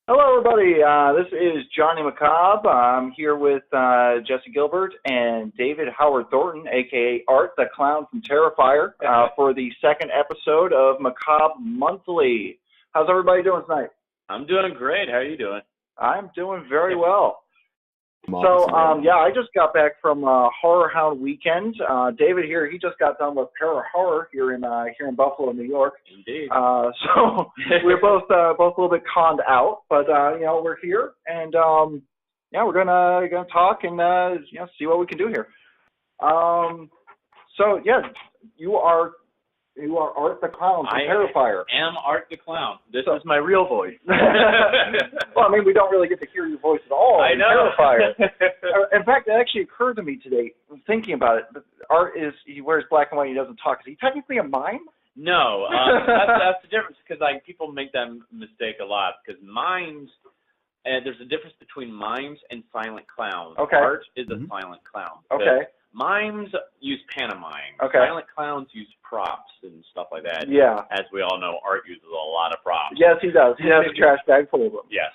Hello, everybody. This is Johnny Macabre. I'm here with Jesse Gilbert and David Howard Thornton, a.k.a. Art the Clown from Terrifier, for the second episode of Macabre Monthly. How's everybody doing tonight? I'm doing great. How are you doing? I'm doing very well. So, I just got back from Horror Hound Weekend. David here, he just got done with Para Horror here in Buffalo, New York. Indeed. So we're both a little bit conned out, but we're here, and we're gonna talk and see what we can do here. You are Art the Clown from Terrifier. I am Art the Clown. This is my real voice. Well, I mean, we don't really get to hear your voice at all. I know. Terrifier. In fact, it actually occurred to me today, thinking about it, Art he wears black and white, he doesn't talk. Is he technically a mime? No, that's the difference, because people make that mistake a lot, because mimes, there's a difference between mimes and silent clowns. Okay. Art is a silent clown. Okay. Mimes use pantomime. Okay. Silent clowns use props and stuff like that. Yeah. As we all know, Art uses a lot of props. Yes, he does. He has a trash bag full of them. Yes.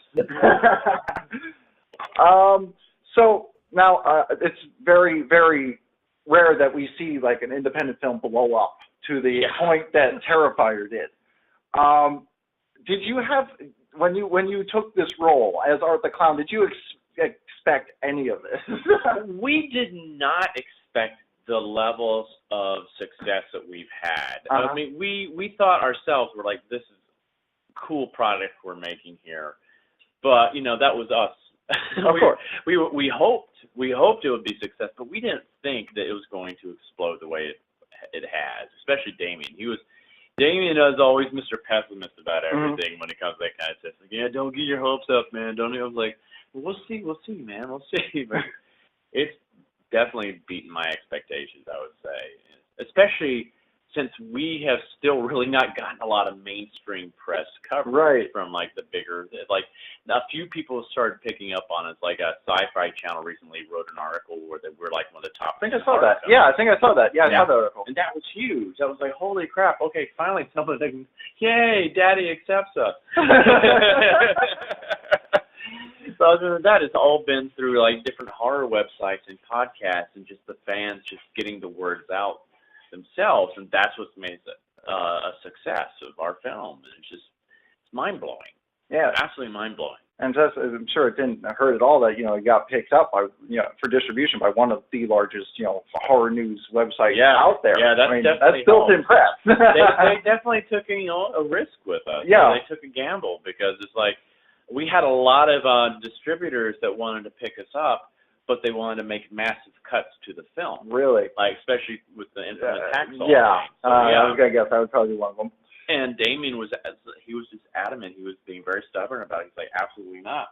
So now it's very, very rare that we see like an independent film blow up to the point that Terrifier did. Did you have, when you took this role as Art the Clown, did you expect any of this? We did not expect the levels of success that we've had. I mean, we thought ourselves, we're like, this is a cool product we're making here. But, that was us. Of course. We hoped it would be success, but we didn't think that it was going to explode the way it has, especially Damien. Damien is always Mr. Pessimist about everything when it comes to that kind of stuff. Like, don't get your hopes up, man. Don't. I was like, we'll see, man. We'll see. But it's definitely beaten my expectations, I would say. Especially since we have still really not gotten a lot of mainstream press coverage from like the bigger, like a few people started picking up on it. Like a Sci-Fi Channel recently wrote an article where they were like one of the top. I think I saw that. Yeah, I think I saw that. Yeah, I saw that article. And that was huge. I was like, holy crap. Okay, finally somebody, yay, Daddy accepts us. So other than that, it's all been through like different horror websites and podcasts and just the fans just getting the words out themselves, and that's what's made it a success of our film. It's mind-blowing. Yeah. Absolutely mind-blowing. And just, I'm sure it didn't hurt at all that, it got picked up by, for distribution by one of the largest, horror news websites out there. Yeah, that's built to impress. They definitely took a risk with us. Yeah. They took a gamble, because it's like, we had a lot of distributors that wanted to pick us up, but they wanted to make massive cuts to the film. Really? Like, especially with the infamous hacksaw. Yeah. So, I was going to guess that would probably be one of them. And Damien was just adamant. He was being very stubborn about it. He's like, absolutely not.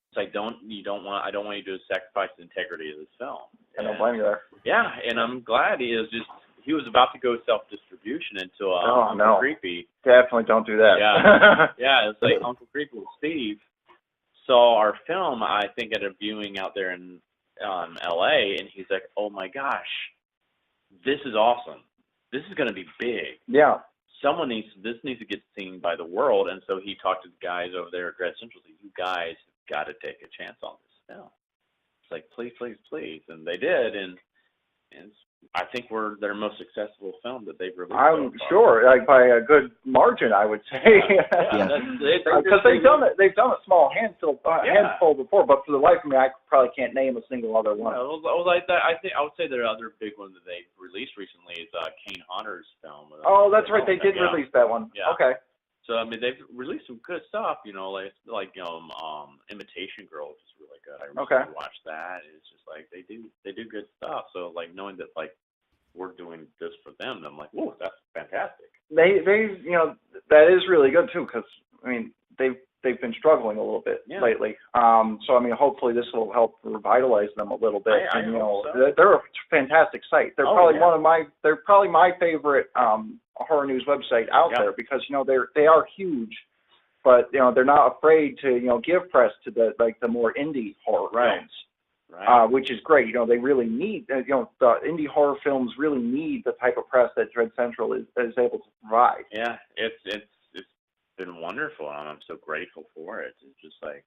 It's like, I don't want you to sacrifice the integrity of this film. I don't blame you there. Yeah, and I'm glad he was about to go self-distribution into Uncle Creepy. Definitely don't do that. Yeah. Yeah, it's like Uncle Creepy with Steve saw our film, I think, at a viewing out there in L.A., and he's like, oh my gosh, this is awesome. This is going to be big. Yeah. This needs to get seen by the world, and so he talked to the guys over there at Grad Central. Said, you guys have got to take a chance on this film. It's like, please, please, please, and they did, and I think we're their most successful film that they've released. I'm sure, like by a good margin, I would say. Because they've done a small handful before, but for the life of me, I probably can't name a single other one. I would say their other big one that they released recently is Kane Hodder's film. Oh, that's right, they did release that one. Yeah. Okay. So I mean, they've released some good stuff. Like Imitation Girl, which is really good. I recently watched that. It's just like they do good stuff. So like knowing that like we're doing this for them, I'm like, whoa, that's fantastic. They that is really good too, because I mean they've been struggling a little bit lately. So I mean, hopefully this will help revitalize them a little bit. I hope so. They're a fantastic site. They're probably my favorite horror news website out there, because they are huge, but they're not afraid to give press to the more indie horror films. Right. Which is great. They really need, the indie horror films really need the type of press that Dread Central is able to provide. Yeah, it's been wonderful, and I'm so grateful for it. It's just like,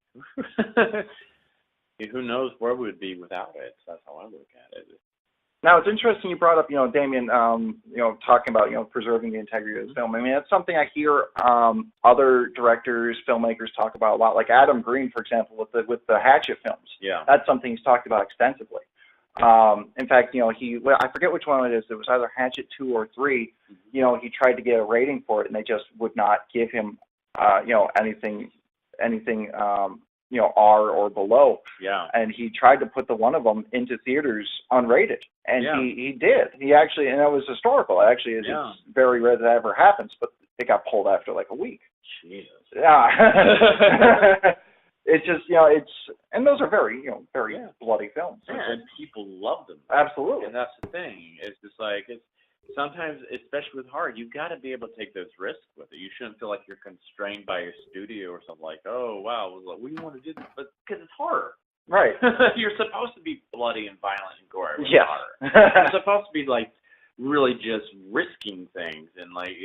who knows where we would be without it. So that's how I look at it. Now, it's interesting you brought up, Damien, talking about, preserving the integrity of the film. I mean, that's something I hear other directors, filmmakers talk about a lot, like Adam Green, for example, with the Hatchet films. Yeah. That's something he's talked about extensively. In fact, I forget which one it is. It was either Hatchet 2 or 3. He tried to get a rating for it, and they just would not give him, anything, R or below. Yeah. And he tried to put the one of them into theaters unrated. And he did. He actually, and that was historical. Actually, it's very rare that ever happens, but it got pulled after like a week. Jesus. Yeah. It's just, and those are very, very bloody films. Yeah, and people love them. Absolutely. And that's the thing. It's just like, sometimes, especially with horror, you've got to be able to take those risks with it. You shouldn't feel like you're constrained by your studio or something like, oh, wow, we want to do this, but because it's horror. Right. You're supposed to be bloody and violent and gory with yes. horror. You're supposed to be, like, really just risking things. And, like,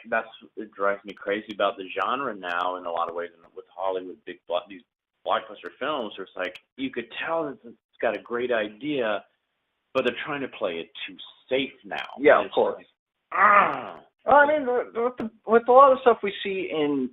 that's what drives me crazy about the genre now in a lot of ways. And with Hollywood, these blockbuster films, it's like, you could tell that it's got a great idea, but they're trying to play it too safe now. Yeah, of course. Like, well, I mean, with a lot of stuff we see in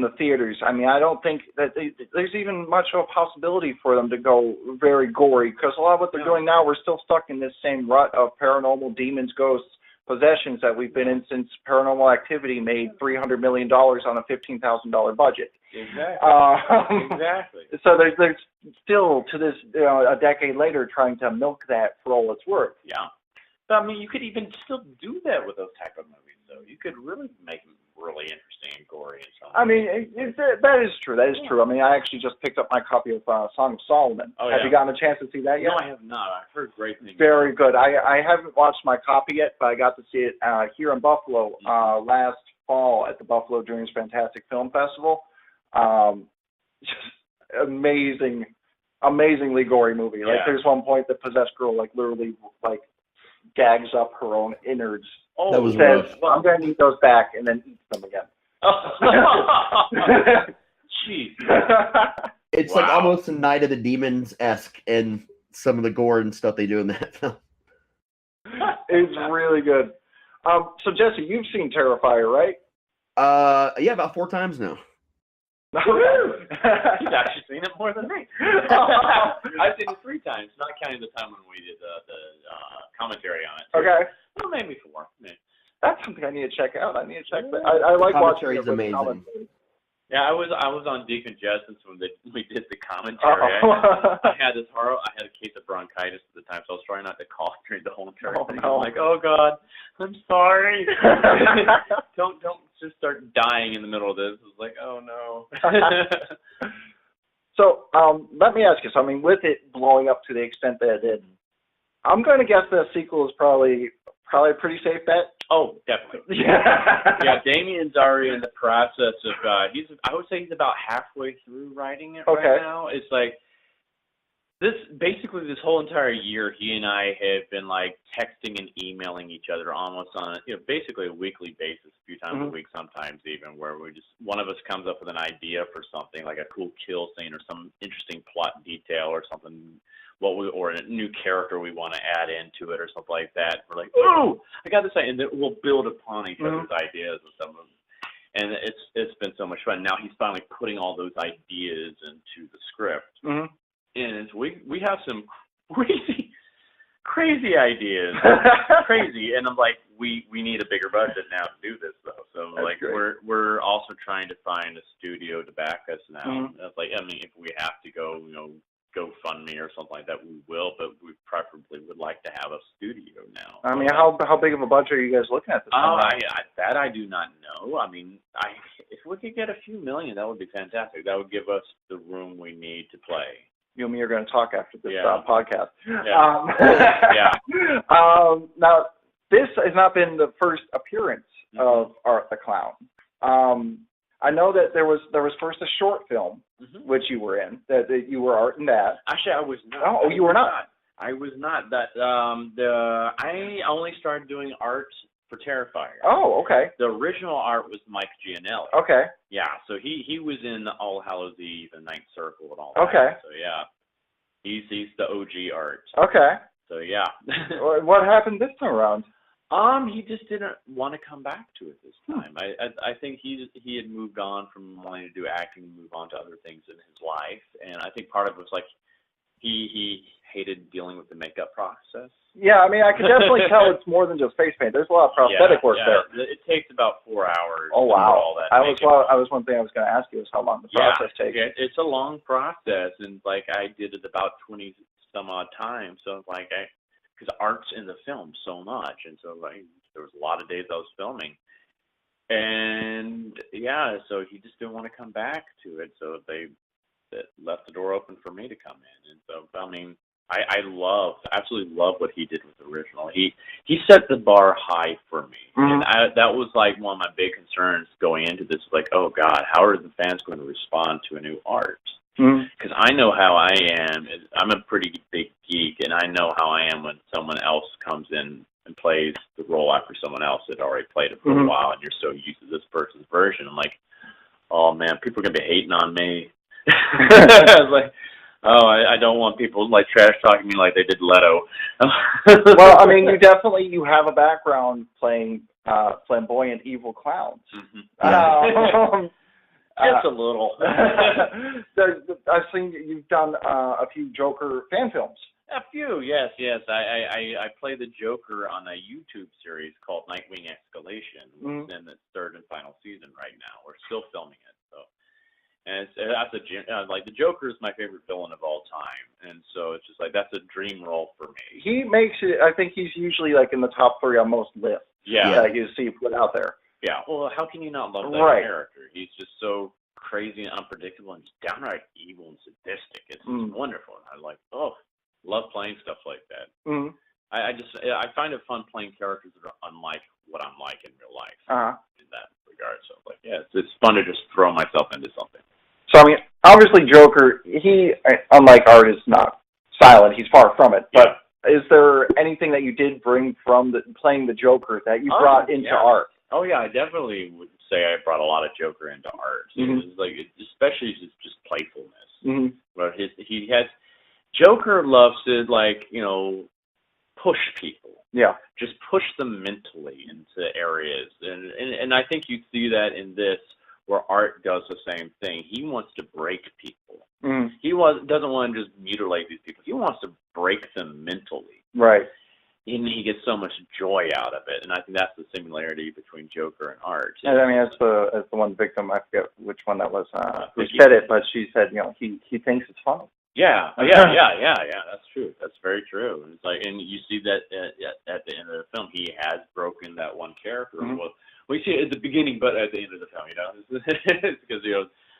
the theaters, I mean, I don't think that there's even much of a possibility for them to go very gory, because a lot of what they're doing now, we're still stuck in this same rut of paranormal, demons, ghosts, possessions that we've been in since Paranormal Activity made $300 million on a $15,000 budget. Exactly. Exactly. So there's still, to this, a decade later, trying to milk that for all it's worth. Yeah. But, I mean, you could even still do that with those type of movies, though. You could really make them really interesting and gory and stuff. I mean, that is true. That is true. I mean, I actually just picked up my copy of Song of Solomon. Oh, have you gotten a chance to see that yet? No, I have not. I've heard great things. Very good. I haven't watched my copy yet, but I got to see it here in Buffalo last fall at the Buffalo Dreams Fantastic Film Festival. Just amazingly gory movie. Like, there's one point the possessed girl, like, literally, like, gags up her own innards. Oh, that was says, well, I'm going to eat those back, and then eats them again. Jeez. It's like almost a Night of the Demons-esque in some of the gore and stuff they do in that film. It's really good. So, Jesse, you've seen Terrifier, right? Yeah, about 4 times now. He's actually seen it more than me. I've seen it 3 times, not counting the time when we did the commentary on it. Okay. Well, maybe 4. Maybe. That's something I need to check out. I need to check that. I like watching it. Amazing. Yeah, I was on Deacon Justin's when we did the commentary. I had this horror. I had a case of bronchitis at the time, so I was trying not to cough during the whole entire thing. No. I'm like, oh God, I'm sorry. don't just start dying in the middle of this. It was like, oh no. So let me ask you. So I mean, with it blowing up to the extent that it did, I'm going to guess the sequel is probably a pretty safe bet. Oh, definitely. Yeah, Damien's already in the process of. I would say he's about halfway through writing it right now. It's like this whole entire year, he and I have been like texting and emailing each other almost on basically a weekly basis, a few times a week, sometimes even, where one of us comes up with an idea for something like a cool kill scene or some interesting plot detail or something. Or a new character we want to add into it or something like that. We're like, oh, I got this idea, and then we'll build upon each other's ideas and some of them. And it's been so much fun. Now he's finally putting all those ideas into the script, and we have some crazy ideas, crazy. And I'm like, we need a bigger budget now to do this though. So that's like great. We're also trying to find a studio to back us now. It's like, I mean, if we have to go, GoFundMe or something like that, we will, but we preferably would like to have a studio now. I mean, how big of a budget are you guys looking at this time? That I do not know. I mean, if we could get a few million, that would be fantastic. That would give us the room we need to play. You and me are going to talk after this podcast. Now, this has not been the first appearance of Art the Clown. I know that there was first a short film, which you were in, that you were Art in that. Actually, I was not. Oh, you were not? I was not. I only started doing art for Terrifier. Oh, okay. The original art was Mike Gianelli. Okay. Yeah, so he was in All Hallows Eve and Ninth Circle and all Okay. that. So yeah, he's the OG art. Okay. So yeah. What happened this time around? He just didn't want to come back to it this time. I think he had moved on from wanting to do acting and move on to other things in his life, and I think part of it was like he hated dealing with the makeup process. Yeah, I mean, I could definitely tell it's more than just face paint. There's a lot of prosthetic work there. It takes about 4 hours. Oh wow! All that I was one thing I was going to ask you is how long the process takes. Yeah, it's a long process, and like I did it about 20 some odd times. So like because art's in the film so much, and so like there was a lot of days I was filming, and yeah, so he just didn't want to come back to it. So they left the door open for me to come in, and so I mean. I absolutely love what he did with the original. He set the bar high for me, and that was like one of my big concerns going into this. Like, oh God, how are the fans going to respond to a new art? Because I know how I am. I'm a pretty big geek, and I know how I am when someone else comes in and plays the role after someone else had already played it for a while, and you're so used to this person's version. I'm like, oh man, people are gonna be hating on me. I was like. Oh, I don't want people like trash talking me like they did Leto. Well, I mean, you have a background playing flamboyant evil clowns. Just a little. I've seen you've done a few Joker fan films. A few, yes. I play the Joker on a YouTube series called Nightwing Escalation, which is in its third and final season right now. We're still filming it, so. And like the Joker is my favorite villain of all time, and so it's just like that's a dream role for me. He makes it. I think he's usually like in the top 3 on most lists. Yeah, you see put out there. Yeah. Well, how can you not love that character? He's just so crazy and unpredictable, and just downright evil and sadistic. It's just wonderful. And I love playing stuff like that. I find it fun playing characters that are unlike what I'm like in real life. In that regard, so it's fun to just throw myself into something. So, I mean, obviously Joker, he, unlike art, is not silent. He's far from it. But is there anything that you did bring from playing the Joker that you brought into art? Oh, yeah, I definitely would say I brought a lot of Joker into art. It's like, especially just playfulness. But Joker loves to, like, push people. Yeah. Just push them mentally into areas. And I think you see that in this, where art does the same thing. He wants to break people. He doesn't want to just mutilate these people. He wants to break them mentally. Right. And he gets so much joy out of it. And I think that's the similarity between Joker and art. And I mean, as the one victim, I forget which one that was, who said it, but she said, he thinks it's funny. Yeah. That's true. That's very true. It's like, and you see that at the end of the film, he has broken that one character. Well, we see it at the beginning, but at the end of the film, it's because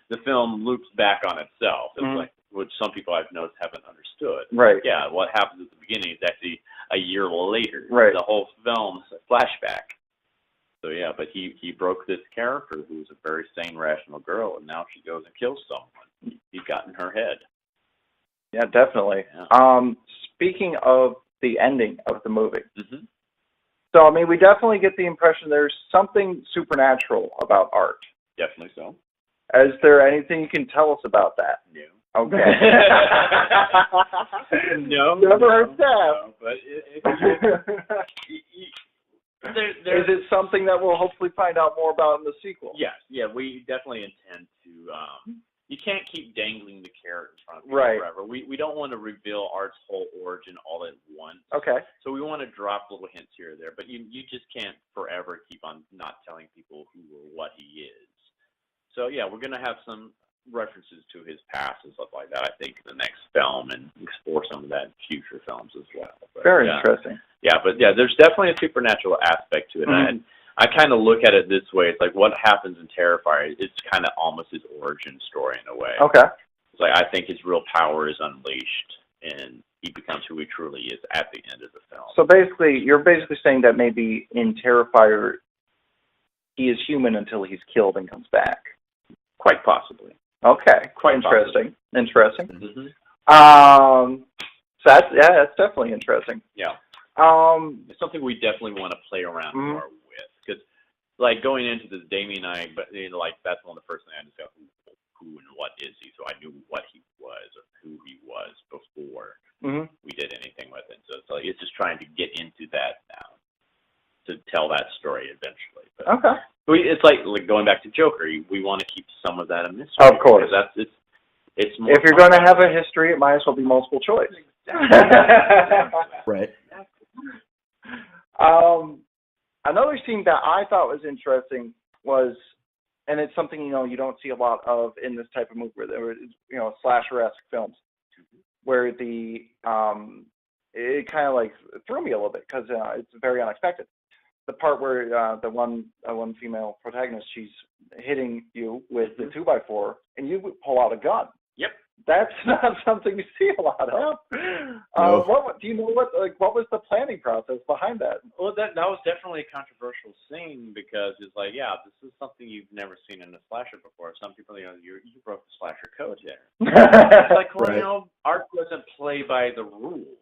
the film loops back on itself. It's like, which some people I've noticed haven't understood. Right. Yeah. What happens at the beginning is actually a year later. Right. The whole film is a flashback. So yeah, but he broke this character who was a very sane, rational girl, and now she goes and kills someone. He got in her head. Yeah, definitely. Yeah. Speaking of the ending of the movie, so I mean, we definitely get the impression there's something supernatural about art. Definitely so. Is there anything you can tell us about that? No. Okay. No. Never heard that. No, but is it something that we'll hopefully find out more about in the sequel? Yes. Yeah, we definitely intend to. You can't keep dangling the carrot in front of people forever. We don't want to reveal Art's whole origin all at once. Okay. So we want to drop little hints here or there, but you just can't forever keep on not telling people who or what he is. So yeah, we're going to have some references to his past and stuff like that, I think, in the next film, and explore some of that in future films as well. But, very interesting. Yeah, but yeah, there's definitely a supernatural aspect to it. And I kind of look at it this way. It's like what happens in Terrifier, it's kind of almost his origin story in a way. Okay. It's like I think his real power is unleashed, and he becomes who he truly is at the end of the film. So basically, you're basically saying that maybe in Terrifier, he is human until he's killed and comes back. Quite possibly. Okay. Quite interesting. Possibly. Interesting. So that's definitely interesting. Yeah. It's something we definitely want to play around more with. like going into this, Damien and I, but like that's one of the first things I discussed. Who and what is he? So I knew what he was or who he was before we did anything with it. So it's like it's just trying to get into that now to tell that story eventually. But okay. It's like going back to Joker. We want to keep some of that a mystery. Of course. Because it's more. If you're going to have a history, it might as well be multiple choice. Right. Another scene that I thought was interesting was, and it's something you don't see a lot of in this type of movie, where there was slasher-esque films, where it kind of like threw me a little bit because it's very unexpected. The part where the one female protagonist, she's hitting you with the 2x4, and you pull out a gun. Yep. That's not something you see a lot of. No. What do you know? What was the planning process behind that? Well, that was definitely a controversial scene because it's like, yeah, this is something you've never seen in a slasher before. Some people, you broke the slasher code there. It's like, well, Art doesn't play by the rules.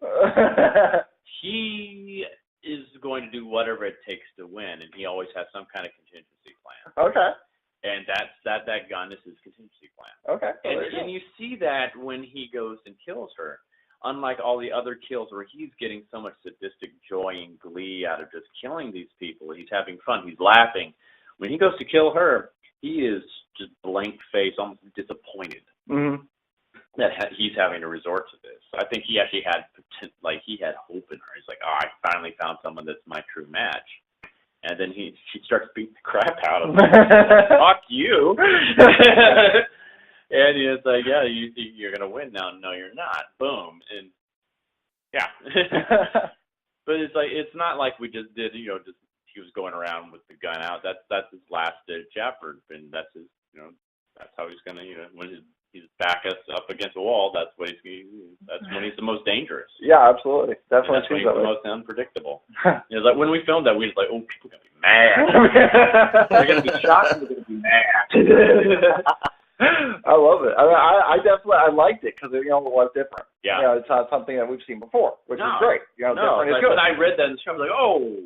He is going to do whatever it takes to win, and he always has some kind of contingency plan. Okay. And that gun is his contingency plan. Okay. And you see that when he goes and kills her. Unlike all the other kills where he's getting so much sadistic joy and glee out of just killing these people. He's having fun. He's laughing. When he goes to kill her, he is just blank face, almost disappointed that he's having to resort to this. I think he actually had hope in her. He's like, oh, I finally found someone that's my true match. And then she starts beating the crap out of him. Fuck you. And it's like, yeah, you're going to win now. No, you're not. Boom. And yeah. But it's like, it's not like we just did, he was going around with the gun out. That's his last ditch effort. And that's his, that's how he's going to, when he's back us up against the wall, that's when he's the most dangerous. Yeah, absolutely. Definitely. That's when he's the most unpredictable. Like when we filmed that, we was like, oh, people are going to be mad. They're going to be shocked. They're going to be mad. I love it. I definitely liked it because it was different. Yeah. It's not something that we've seen before, which is great. Different is good. When I read that in the show, I was like, oh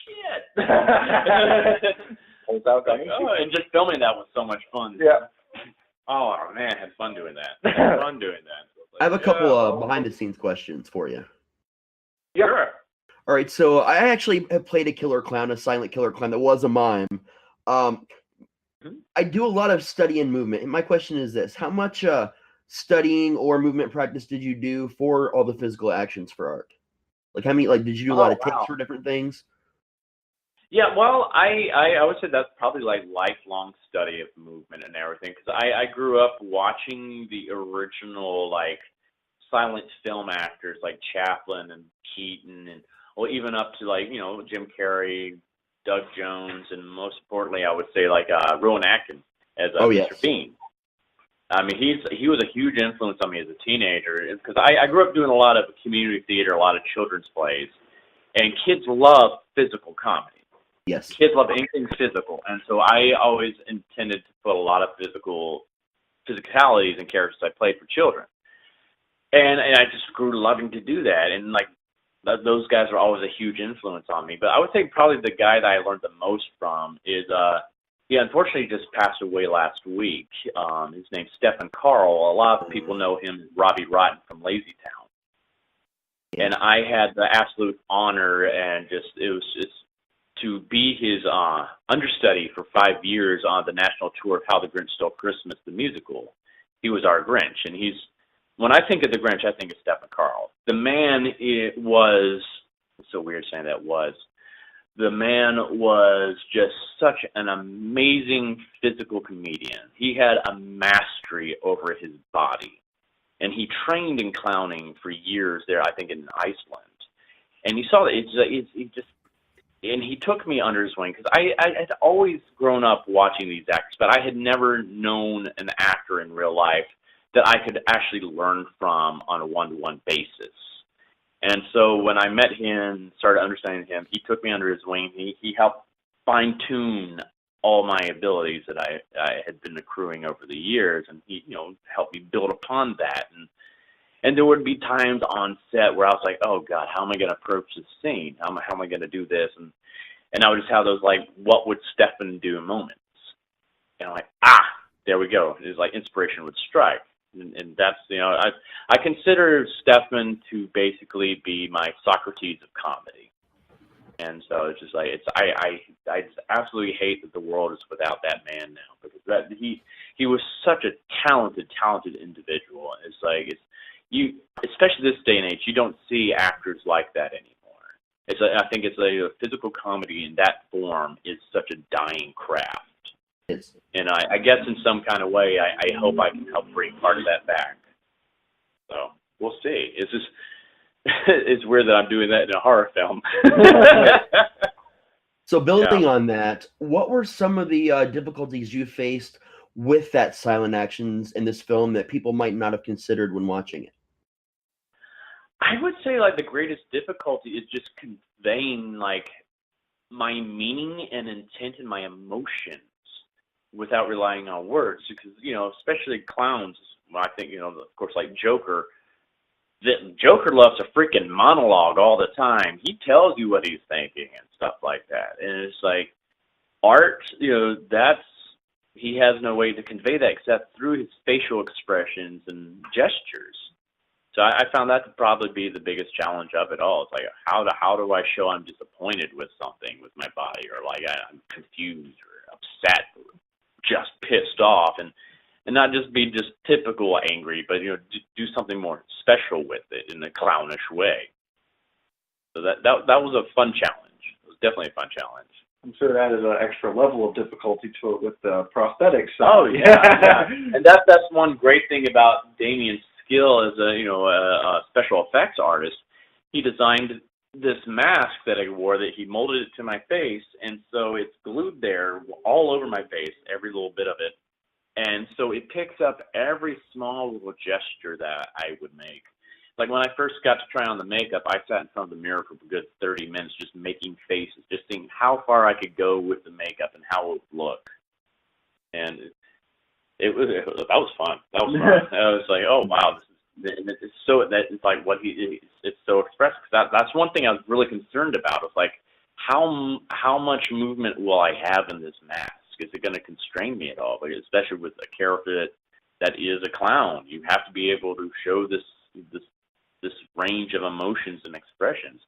shit. And just filming that was so much fun. Yeah. Oh man, I had fun doing that. I have a couple behind the scenes questions for you. Yeah. Sure. All right, so I actually have played a killer clown, a silent killer clown that was a mime. I do a lot of study and movement, and my question is this: how much studying or movement practice did you do for all the physical actions for art? Like, how many? Like, did you do a lot of takes for different things? Yeah, well, I would say that's probably like lifelong study of movement and everything, because I grew up watching the original like silent film actors like Chaplin and Keaton, and even up to like Jim Carrey, Doug Jones, and most importantly, I would say like Rowan Atkinson as Mr. Bean. I mean, he was a huge influence on me as a teenager because I grew up doing a lot of community theater, a lot of children's plays, and kids love physical comedy. Yes. Kids love anything physical, and so I always intended to put a lot of physicalities in characters I played for children, and I just grew loving to do that, and like those guys are always a huge influence on me. But I would say probably the guy that I learned the most from is he unfortunately just passed away last week. His name's Stephen Carl. A lot of people know him as Robbie Rotten from Lazy Town, and I had the absolute honor and it's to be his understudy for 5 years on the national tour of How the Grinch Stole Christmas, the musical. He was our Grinch, and when I think of the Grinch, I think of Stephen Carl. The man was, it's so weird saying that the man was just such an amazing physical comedian. He had a mastery over his body, and he trained in clowning for years there, I think, in Iceland. And you saw that and he took me under his wing because I had always grown up watching these actors, but I had never known an actor in real life that I could actually learn from on a one-to-one basis. And so when I met him, started understanding him, he took me under his wing. He helped fine-tune all my abilities that I had been accruing over the years, and he helped me build upon that. And there would be times on set where I was like, oh, God, how am I going to approach this scene? How am I going to do this? And and I would just have those like, what would Stefan do moments, and I'm like, there we go. It's like inspiration would strike, and that's, you know, I consider Stefan to basically be my Socrates of comedy. And so it's just like I just absolutely hate that the world is without that man now, because he was such a talented individual. It's like especially this day and age, you don't see actors like that anymore. I think it's a physical comedy in that form is such a dying craft. And I guess in some kind of way, I hope I can help bring part of that back. So we'll see. It's just. It's weird that I'm doing that in a horror film. So building on that, what were some of the difficulties you faced with that silent actions in this film that people might not have considered when watching it? I would say like the greatest difficulty is just conveying like my meaning and intent and my emotions without relying on words, because, you know, especially clowns, I think, you know, of course, like Joker. Joker loves a freaking monologue all the time. He tells you what he's thinking and stuff like that. And it's like art, you know, he has no way to convey that except through his facial expressions and gestures. So I found that to probably be the biggest challenge of it all. It's like, how do I show I'm disappointed with something with my body, or like I'm confused or upset or just pissed off, and not just be just typical angry, but, you know, do something more special with it in a clownish way. So that was a fun challenge. It was definitely a fun challenge. I'm sure it added an extra level of difficulty to it with the prosthetics. Oh yeah. And that's one great thing about Damien's skill as a special effects artist. He designed this mask that I wore that he molded it to my face, and so it's glued there all over my face, every little bit of it. And so it picks up every small little gesture that I would make. Like when I first got to try on the makeup, I sat in front of the mirror for a good 30 minutes just making faces, just seeing how far I could go with the makeup and how it would look. And that was fun. That was fun. I was like, oh wow, it's like what it's so expressive. That's one thing I was really concerned about. It's like how much movement will I have in this mask? Is it going to constrain me at all? But especially with a character that is a clown, you have to be able to show this range of emotions and expressions.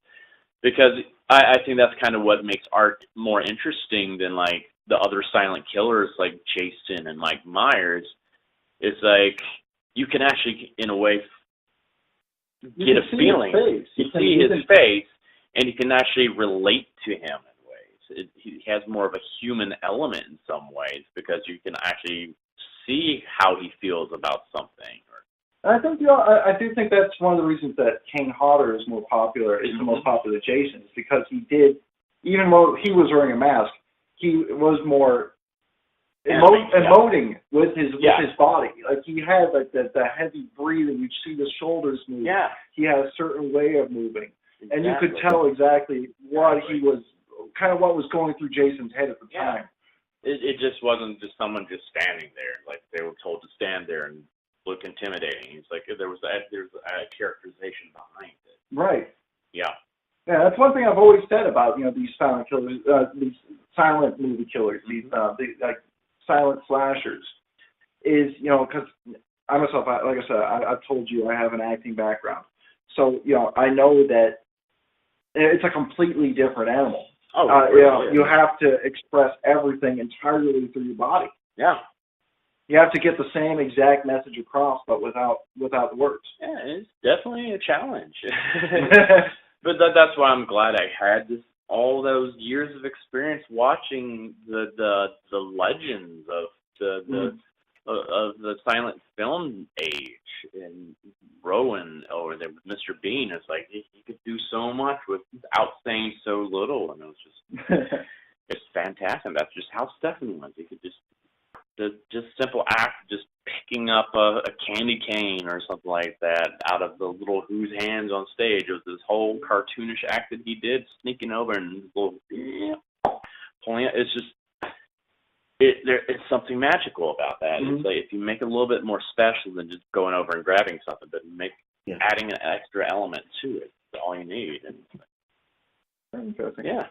Because I think that's kind of what makes art more interesting than like the other silent killers like Jason and Mike Myers. It's like you can actually, in a way, get a feeling. You see his face, and you can actually relate to him. He has more of a human element in some ways, because you can actually see how he feels about something. I think, you know, I do think that's one of the reasons that Kane Hodder is more popular, is the most popular Jason, is because he did, even though he was wearing a mask, he was more emoting with his body. Like he had like the heavy breathing, you'd see the shoulders move. Yeah. He had a certain way of moving. Exactly. And you could tell exactly what he was, kind of what was going through Jason's head at the time. It just wasn't just someone just standing there, like they were told to stand there and look intimidating. It's like there's a characterization behind it. Right. Yeah. Yeah, that's one thing I've always said about, you know, these silent killers, these silent movie killers, these like silent slashers, is, you know, because I myself, like I said, I've told you I have an acting background, so, you know, I know that it's a completely different animal. You know, you have to express everything entirely through your body. Yeah. You have to get the same exact message across, but without words. Yeah, it's definitely a challenge. But that's why I'm glad I had all those years of experience watching the legends of the silent film age, and Rowan over there with Mr. Bean. It's like he could do so much without saying so little, and it was just it's fantastic. That's just how Stefan was. He could just simple act, just picking up a candy cane or something like that out of the little Who's hands on stage. It was this whole cartoonish act that he did, sneaking over and pulling it. It's just it's something magical about that. It's like if you make it a little bit more special than just going over and grabbing something, but adding an extra element to it, that's all you need. And very interesting. Yeah.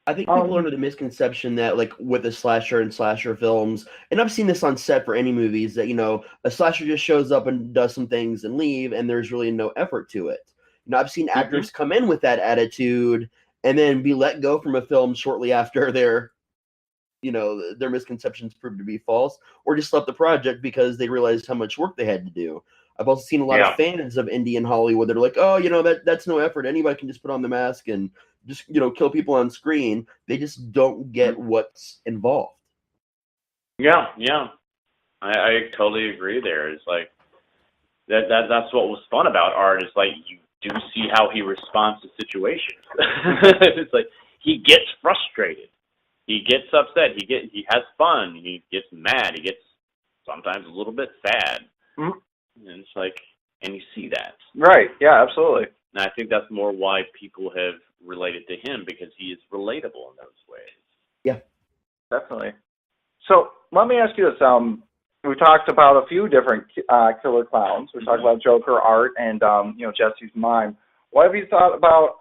I think people are under the misconception that, like, with a slasher and slasher films, and I've seen this on set for any movies, that, a slasher just shows up and does some things and leave, and there's really no effort to it. I've seen actors come in with that attitude and then be let go from a film shortly after their misconceptions proved to be false, or just left the project because they realized how much work they had to do. I've also seen a lot of fans of indie and Hollywood that are like, oh, that's no effort. Anybody can just put on the mask and just, kill people on screen. They just don't get what's involved. Yeah. I totally agree there. It's like, that's what was fun about art, is like, you do see how he responds to situations. It's like, he gets frustrated. He gets upset. He has fun. He gets mad. He gets sometimes a little bit sad. Mm-hmm. And it's like, and you see that. Right. Yeah, absolutely. And I think that's more why people have related to him, because he is relatable in those ways. Yeah, definitely. So let me ask you this. We talked about a few different killer clowns. We talked about Joker, Art, and Jesse's Mime. What have you thought about?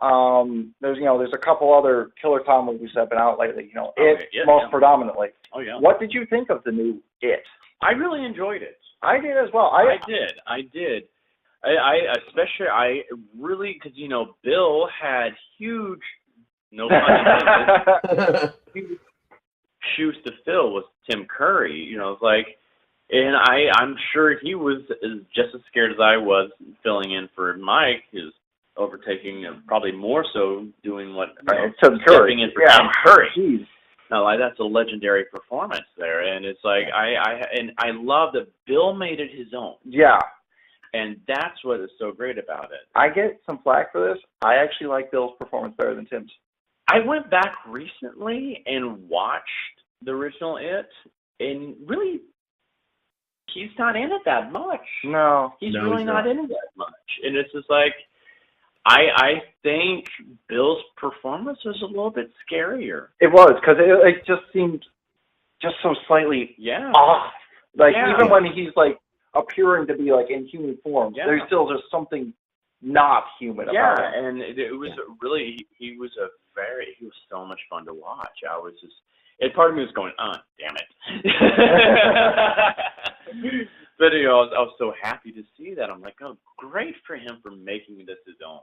There's a couple other killer clown movies that have been out lately. Predominantly. Oh yeah. What did you think of the new It? I really enjoyed it. I did as well. I did. I really, because Bill had huge, no pun intended, huge shoes to fill with Tim Curry. It's like, and I'm sure he was just as scared as I was filling in for Mike, his overtaking, probably more so doing what stepping in for Tim Curry. Jeez. No, that's a legendary performance there, and it's like I love that Bill made it his own. Yeah, and that's what is so great about it. I get some flack for this. I actually like Bill's performance better than Tim's. I went back recently and watched the original It, and really, he's not in it that much. No, he's really not in it that much, and it's just like. I think Bill's performance was a little bit scarier. It was, because it just seemed just so slightly off. Like, even when he's, like, appearing to be, like, in human form, there's still just something not human about him. Yeah, and it was really, he was so much fun to watch. I was just, and part of me was going, damn it. But, I was so happy to see that. I'm like, oh, great for him for making this his own.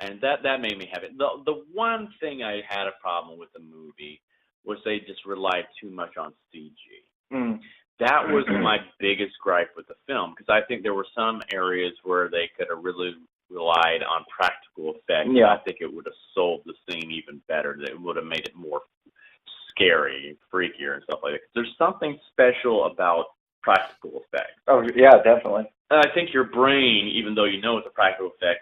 And that made me have it. The one thing I had a problem with the movie was they just relied too much on CG. That was my biggest gripe with the film, because I think there were some areas where they could have really relied on practical effects. Yeah. I think it would have sold the scene even better. It would have made it more scary, freakier, and stuff like that. 'Cause there's something special about practical effects. Oh, yeah, definitely. And I think your brain, even though you know it's a practical effect,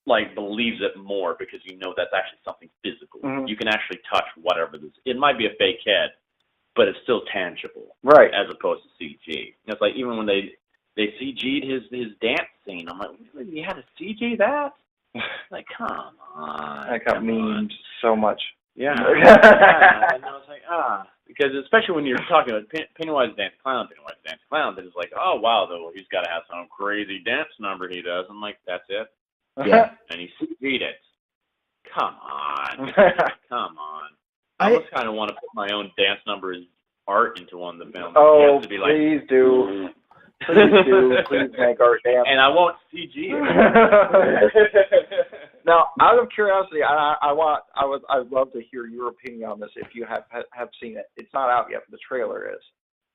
like, believes it more because that's actually something physical. You can actually touch whatever this. It might be a fake head, but it's still tangible, right? As opposed to CG. It's like, even when they CG'd his dance scene, I'm like, really? You had to CG that? Like, come on. That got memed so much. Yeah. And I was like, because especially when you're talking about Pennywise Dance Clown, then it's like, oh wow, though he's got to have some crazy dance number he does. I'm like, that's it. Yeah. And he CG'd it. Come on. Come on. I almost kind of want to put my own dance number as art into one of the films. Oh, please do. Please do. Please make Art dance. And I won't CG it. Now, out of curiosity, I'd love to hear your opinion on this if you have seen it. It's not out yet, but the trailer is.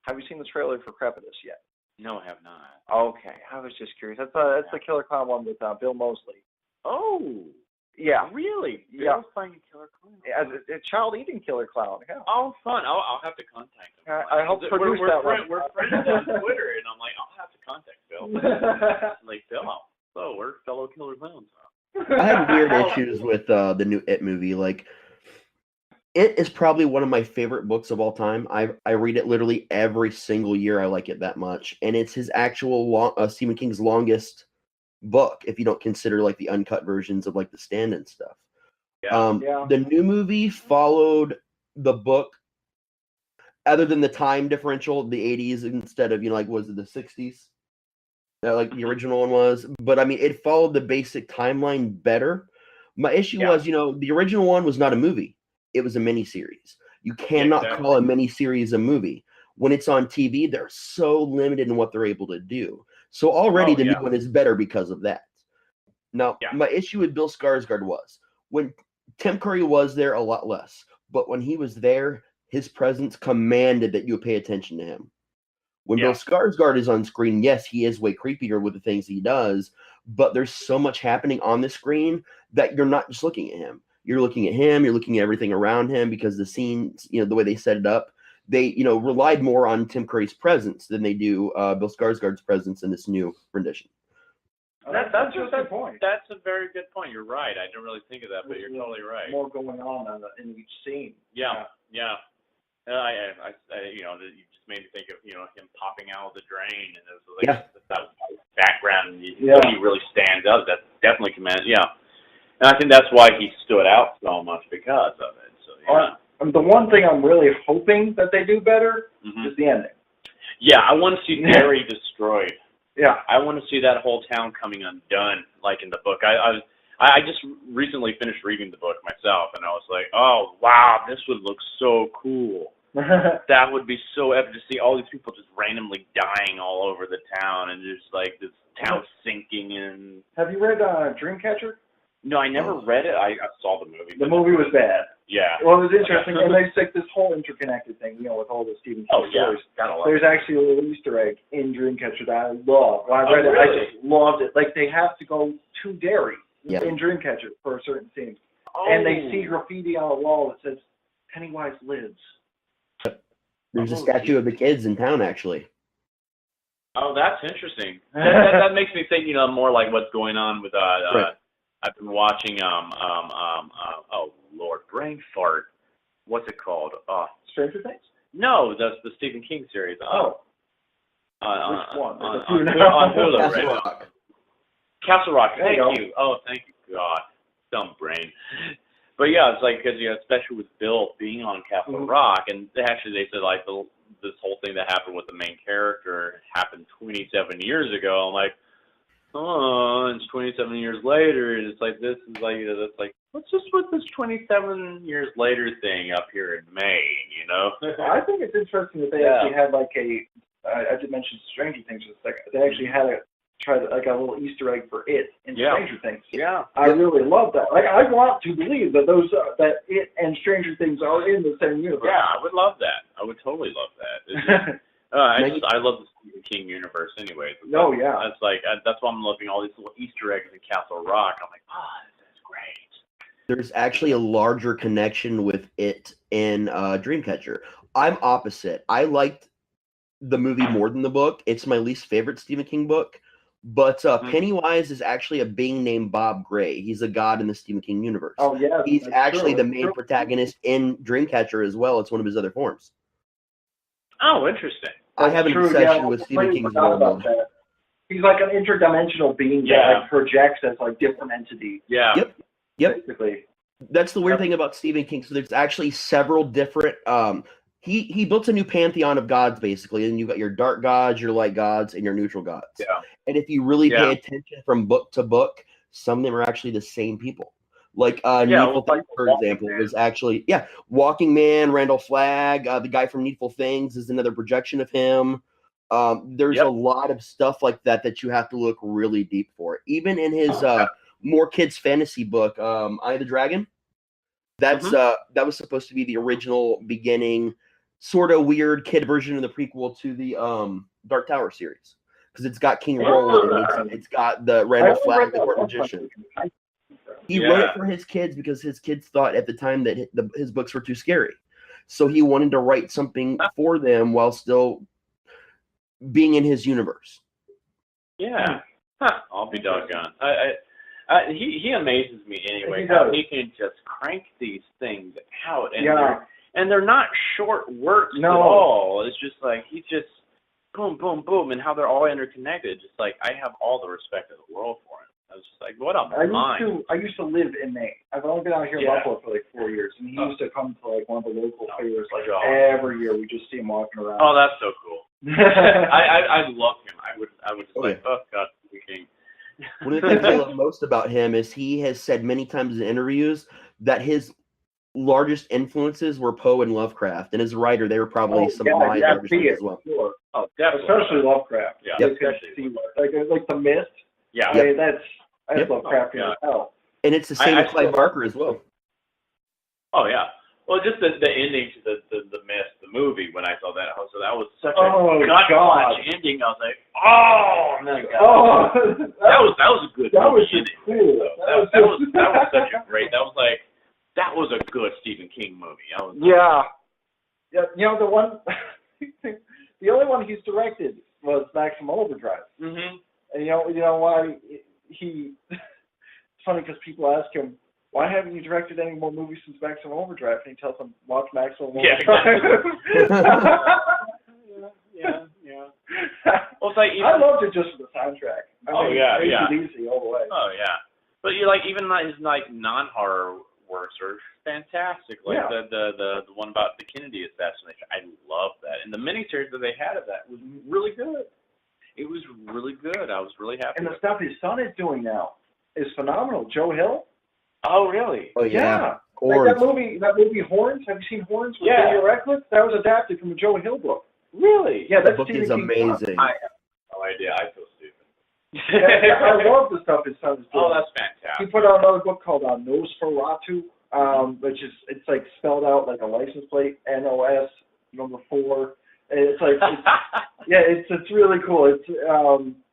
Have you seen the trailer for Crepitus yet? No, I have not. Okay, I was just curious. That's the Killer Clown one with Bill Moseley. Oh, yeah. Really? Bill's playing Killer Clown. As a child-eating Killer Clown. Yeah. Oh, fun! I'll have to contact him. I helped produce that one. We're friends on Twitter, and I'm like, I'll have to contact Bill. Like, Bill, so we're fellow Killer Clowns. I had weird issues with the new It movie. Like, It is probably one of my favorite books of all time. I read it literally every single year. I like it that much, and it's his actual Stephen King's longest book, if you don't consider like the uncut versions of like The Stand and stuff. The new movie followed the book, other than the time differential, the 80s instead of was it the 60s? Like the original one was, but I mean it followed the basic timeline better. My issue was the original one was not a movie. it was a miniseries. You cannot call a miniseries a movie. When it's on TV, they're so limited in what they're able to do. So already the new one is better because of that. Now, my issue with Bill Skarsgård was when Tim Curry was there, a lot less. But when he was there, his presence commanded that you pay attention to him. When Bill Skarsgård is on screen, yes, he is way creepier with the things he does, but there's so much happening on the screen that you're not just looking at him. You're looking at him, you're looking at everything around him because the scenes, the way they set it up, they, relied more on Tim Curry's presence than they do Bill Skarsgård's presence in this new rendition. That's a good point. That's a very good point. You're right. I didn't really think of that, but you're totally right. More going on in each scene. Yeah. I you just made me think of him popping out of the drain, and it was like that background. And he really stands out. That's definitely commanded. Yeah, and I think that's why he stood out so much because of it. So the one thing I'm really hoping that they do better is the ending. Yeah, I want to see Derry destroyed. Yeah, I want to see that whole town coming undone, like in the book. I just recently finished reading the book myself, and I was like, oh wow, this would look so cool. That would be so epic to see all these people just randomly dying all over the town, and just like this town sinking in. Have you read Dreamcatcher? No, I never read it. I saw the movie. The movie was bad. Yeah. Well, it was interesting, and there's like this whole interconnected thing, with all the Stephen King stories. There's actually a little Easter egg in Dreamcatcher that I love. When I read it, I just loved it. Like, they have to go to Derry in Dreamcatcher for a certain scene. And they see graffiti on a wall that says, Pennywise lives. There's a statue of the kids in town, actually. Oh, that's interesting. that makes me think, more like what's going on with, I've been watching, oh, Lord, brain fart. What's it called? Stranger Things? No, that's the Stephen King series. Which one? On Hulu right now. Castle Rock. Thank you. Oh, thank you, God. Dumb brain. But yeah, it's like, because, especially with Bill being on Castle Rock, and actually they said, like, this whole thing that happened with the main character happened 27 years ago. I'm like, oh, it's 27 years later, and it's like, this is like, that's like, let's just put this 27 years later thing up here in Maine, I think it's interesting that they actually had like I did mention Stranger Things for a second. They actually had a little Easter egg for it in Stranger Things. Yeah. I really love that. Like, I want to believe that that it and Stranger Things are in the same universe. Yeah, I would love that. I would totally love that. I love the Stephen King universe anyway. It's like, that's why I'm looking at all these little Easter eggs in Castle Rock. I'm like, that's great. There's actually a larger connection with it in Dreamcatcher. I'm opposite. I liked the movie more than the book. It's my least favorite Stephen King book. But Pennywise is actually a being named Bob Gray. He's a god in the Stephen King universe. Oh, yeah. He's actually the main protagonist in Dreamcatcher as well. It's one of his other forms. Oh, interesting. I have an obsession with Stephen King's world. He's like an interdimensional being that like projects as like different entities. Yeah. Yep. Basically. That's the weird thing about Stephen King. So there's actually several different. He built a new pantheon of gods basically, and you've got your dark gods, your light gods, and your neutral gods. Yeah. And if you really pay attention from book to book, some of them are actually the same people. Like Needful Things, for example, is actually Walking Man, Randall Flagg, the guy from Needful Things is another projection of him. There's a lot of stuff like that you have to look really deep for. Even in his more kids fantasy book, Eye of the Dragon, that was supposed to be the original beginning, sort of weird kid version of the prequel to the Dark Tower series, because it's got King Roland, and it's got the Randall Flagg, the court magician. He wrote it for his kids because his kids thought at the time that his books were too scary. So he wanted to write something for them while still being in his universe. Yeah. I'll be doggone. He amazes me anyway. How he can just crank these things out. And they're not short works at all. It's just like, he just boom, boom, boom. And how they're all interconnected. Just like, I have all the respect in the world for him. I was just like, what a mind. I used to live in Maine. I've only been out here in Buffalo for like 4 years, and he used to come to like one of the local fairs like every year. We just see him walking around. Oh, that's so cool. I love him. I would just oh God, King. One of the things I love most about him is he has said many times in interviews that his largest influences were Poe and Lovecraft, and as a writer, they were probably some of my largest ones as well. Sure. Oh, definitely. Especially Lovecraft. Yeah, yep. Especially like The Mist. Yeah, I mean, that's Lovecraft as hell. And it's the same with Clive Barker as well. Oh yeah. Well, just the ending to the Mist, the movie, when I saw that, so that was such a gut-punch ending. I was like, oh my god, that was a good movie ending. Cool. That was such a great. That was a good Stephen King movie. Yeah. You know, the only one he's directed was Maximum Overdrive. Mm-hmm. And you know why he? It's funny because people ask him, why haven't you directed any more movies since Maximum Overdrive? And he tells them, watch Maximum Overdrive. Yeah. Well, it's like I loved it just for the soundtrack. Easy all the way. Oh yeah. But even his non-horror works are fantastic. Like the one about the Kennedy assassination. I love that. And the miniseries that they had of that was really good. It was really good. I was really happy. And the stuff his son is doing now is phenomenal. Joe Hill. Oh really? Oh yeah. Like that movie Horns. Have you seen Horns with Daniel Radcliffe? That was adapted from a Joe Hill book. Really? Yeah, that book is amazing. I have no idea. I feel stupid. I love the stuff his son is doing. Oh, that's fantastic. He put out another book called Nosferatu, which is it's spelled out like a license plate, NOS number 4. It's it's really cool. It's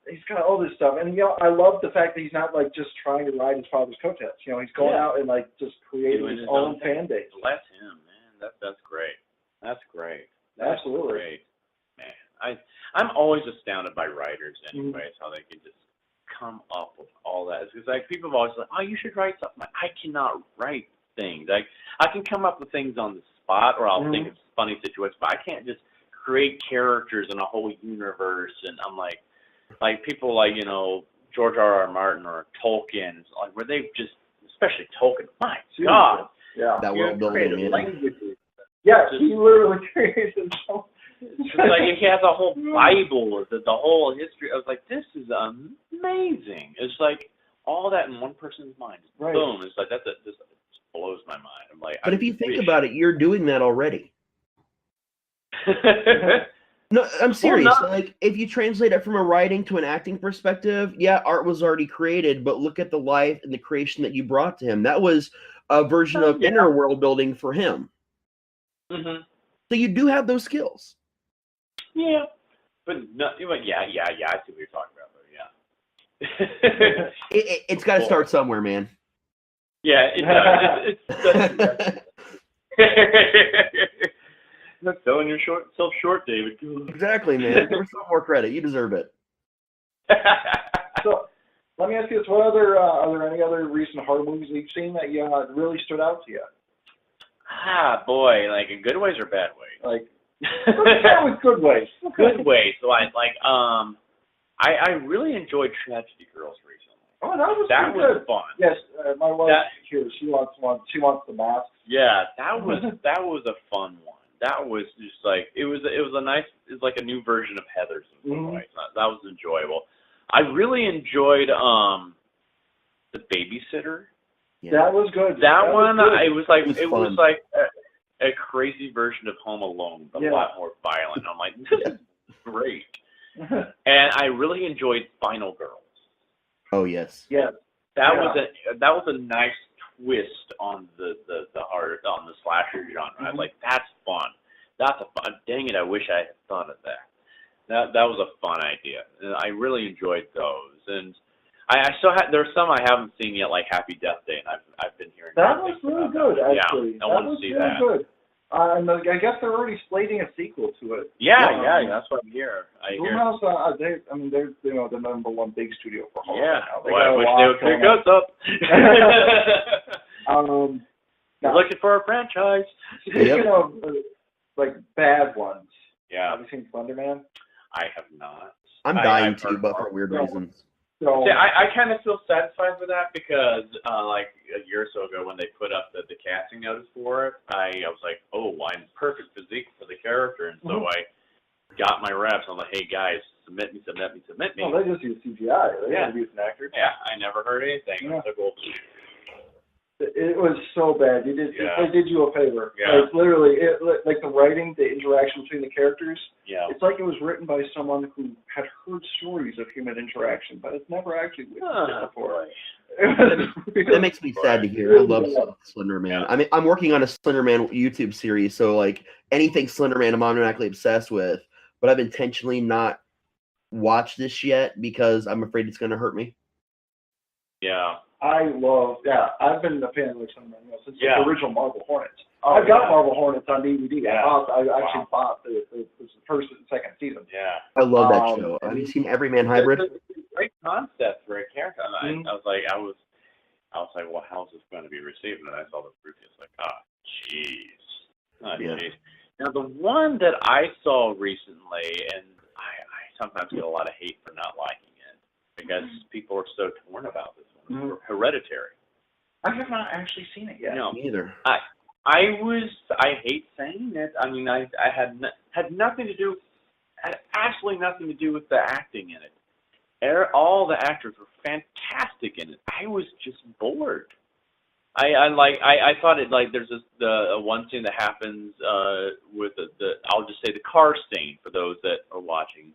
he's got all this stuff, and I love the fact that he's not just trying to ride his father's coattails. He's going out and just creating his own fan base. Bless him, man. That's great. That's great. Absolutely. Great. Man, I'm always astounded by writers, anyways, how they can just come up with all that. It's like people have always like, oh, you should write something. I cannot write things. I can come up with things on the spot, or I'll think of funny situations, but I can't just create characters in a whole universe. And I'm like people like George R.R. Martin or Tolkien, where they just, especially Tolkien. My God, that world building, yeah, he literally created his own. It's like he has a whole Bible, the whole history. I was like, this is amazing. It's like all that in one person's mind. Right. Boom. It's like that just blows my mind. I'm like, but if you think about it, you're doing that already. No, I'm serious. If you translate it from a writing to an acting perspective, art was already created, but look at the life and the creation that you brought to him. That was a version of inner world building for him. Mm-hmm. So you do have those skills. Yeah, but no, I see what you're talking about, though. Yeah, it's got to start somewhere, man. Yeah, it does. Not selling yourself short, David. Exactly, man. Give yourself more credit. You deserve it. So, let me ask you this: are there any other recent horror movies that you've seen that really stood out to you? Ah, boy, like in good ways or bad ways? That was good ways. Good ways. So I really enjoyed Tragedy Girls recently. Oh, that was fun. Yes, my wife here. She wants the mask. Yeah, that was a fun one. That was just it was a nice, it's like a new version of Heathers in some ways. That was enjoyable. I really enjoyed The Babysitter. Yeah. That was good. That one, it was like a crazy version of Home Alone, but a lot more violent. I'm like, this is great. And I really enjoyed Final Girls. Oh yes. Yeah. That was a nice twist on the slasher genre. I was like, that's fun. That's a fun. Dang it! I wish I had thought of that. That was a fun idea. And I really enjoyed those. And I still there's some I haven't seen yet, like Happy Death Day, and I've been hearing that was really good. Actually, I want to see that. Good. And I guess they're already slating a sequel to it. Yeah, that's what I'm hearing. Blumhouse, they're the number one big studio for horror. Yeah, I wish they would pick us up. Looking for a franchise. Speaking of bad ones. Yeah. Have you seen Slender Man? I have not. I'm dying to, but for weird reasons. So, see, I kind of feel satisfied with that because, like a year or so ago, when they put up the casting notice for it, I was like, oh, I'm perfect physique for the character, and so I got my reps. I'm like, hey guys, submit me. Well, they just use CGI. They don't use an actor. Yeah, I never heard anything. Yeah. So cool. It was so bad. They did you a favor. Yeah. Like literally, like the writing, the interaction between the characters. Yeah. It's like it was written by someone who had heard stories of human interaction, but it's never actually witnessed it before. That makes me sad to hear. I love Slender Man. I mean, I'm working on a Slender Man YouTube series, so like anything Slender Man, I'm automatically obsessed with. But I've intentionally not watched this yet because I'm afraid it's going to hurt me. Yeah. I've been a fan of Slender Man since the original Marvel Hornets. Oh, I've got Marvel Hornets on DVD. Yeah. I actually bought the first and second season. Yeah. I love that show. Have you seen Everyman Hybrid? It's a great concept for a character. And I was like, well, how's this going to be received? And I saw the preview. It's like, jeez. Jeez. Now, the one that I saw recently, and I sometimes get a lot of hate for not liking it because people are so torn about this one. Hereditary. I have not actually seen it yet. No, Me either. I hate saying it. I mean, I had nothing to do, absolutely nothing to do with the acting in it. All the actors were fantastic in it. I was just bored. I thought it like there's the one scene that happens with the I'll just say the car scene for those that are listening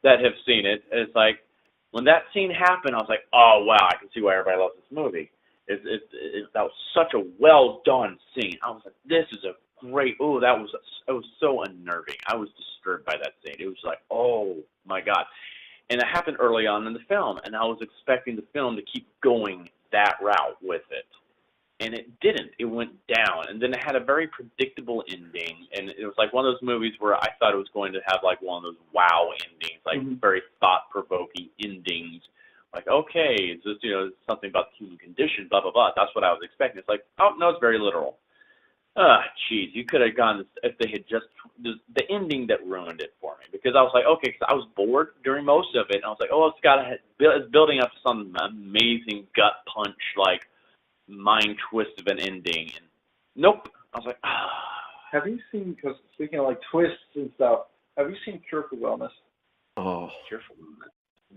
that have seen it. It's like when that scene happened, I was like, oh wow, I can see why everybody loves this movie. That was such a well done scene. I was like, this is a great. Oh, it was so unnerving. I was disturbed by that scene. It was like, oh my god. And it happened early on in the film, and I was expecting the film to keep going that route with it. And it didn't. It went down. And then it had a very predictable ending, and it was like one of those movies where I thought it was going to have like one of those wow endings, like very thought-provoking endings. Like, okay, it's just, something about the human condition, blah, blah, blah. That's what I was expecting. It's like, oh, no, it's very literal. Jeez, you could have gone if they had just the ending that ruined it for me, because I was like, okay, because I was bored during most of it, and I was like, oh, it's building up to some amazing gut punch, like mind twist of an ending, and nope. I was like, Have you seen? Because speaking of like twists and stuff, have you seen Cure for Wellness? Oh, Cure for Wellness.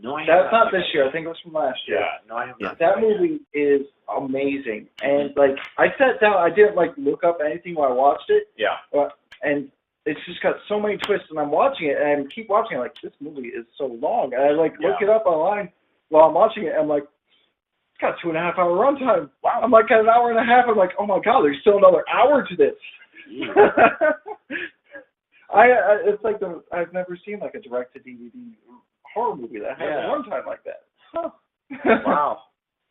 No, I haven't. That's not this year. I think it was from last year. Yeah, no, I haven't. Yeah. That movie is amazing, and like I sat down, I didn't like look up anything while I watched it. Yeah. And it's just got so many twists, and I'm watching it, and I keep watching it. Like, this movie is so long, and I like look it up online while I'm watching it. And I'm like, it's got 2.5 hour runtime. Wow. I'm like at an hour and a half. I'm like, oh my god, there's still another hour to this. It's like I've never seen like a direct to DVD horror movie that has a runtime like that. Huh.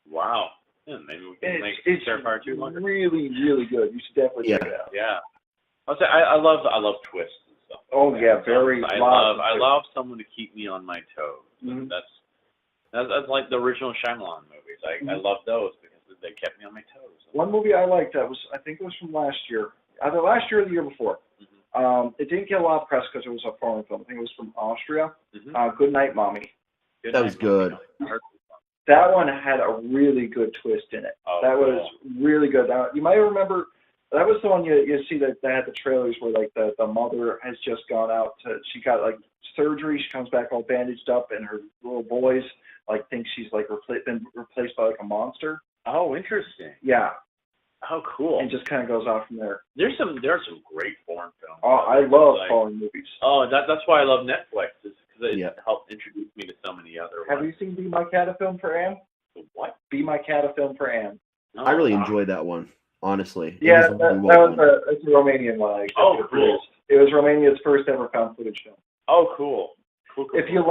Wow. Yeah, maybe we can make Terrifier 2 longer. Really, really good. You should definitely check it out. Yeah. I'll say I love twists and stuff. Oh yeah, very. I love someone to keep me on my toes. Mm-hmm. That's like the original Shyamalan movies. I love those because they kept me on my toes. One movie I liked I think it was from last year, either last year or the year before. It didn't get a lot of press because it was a foreign film. I think it was from Austria. Good Night, Mommy. That was good. That one had a really good twist in it. That was really good. Now, you might remember, that was the one you see that they had the trailers where like the mother has just gone out she got like surgery. She comes back all bandaged up, and her little boys like think she's like been replaced by like a monster. Oh, interesting. Yeah. Oh, cool. And just kind of goes off from there. There are some great foreign films. Oh, I love foreign movies. Oh, that's why I love Netflix, is because it helped introduce me to so many other ones. Have you seen Be My Cat, a Film for Anne? What? Be My Cat, a Film for Anne. No, I really enjoyed that one, honestly. Yeah, it's a Romanian one. Cool. It was Romania's first ever found footage film. Oh, cool. If you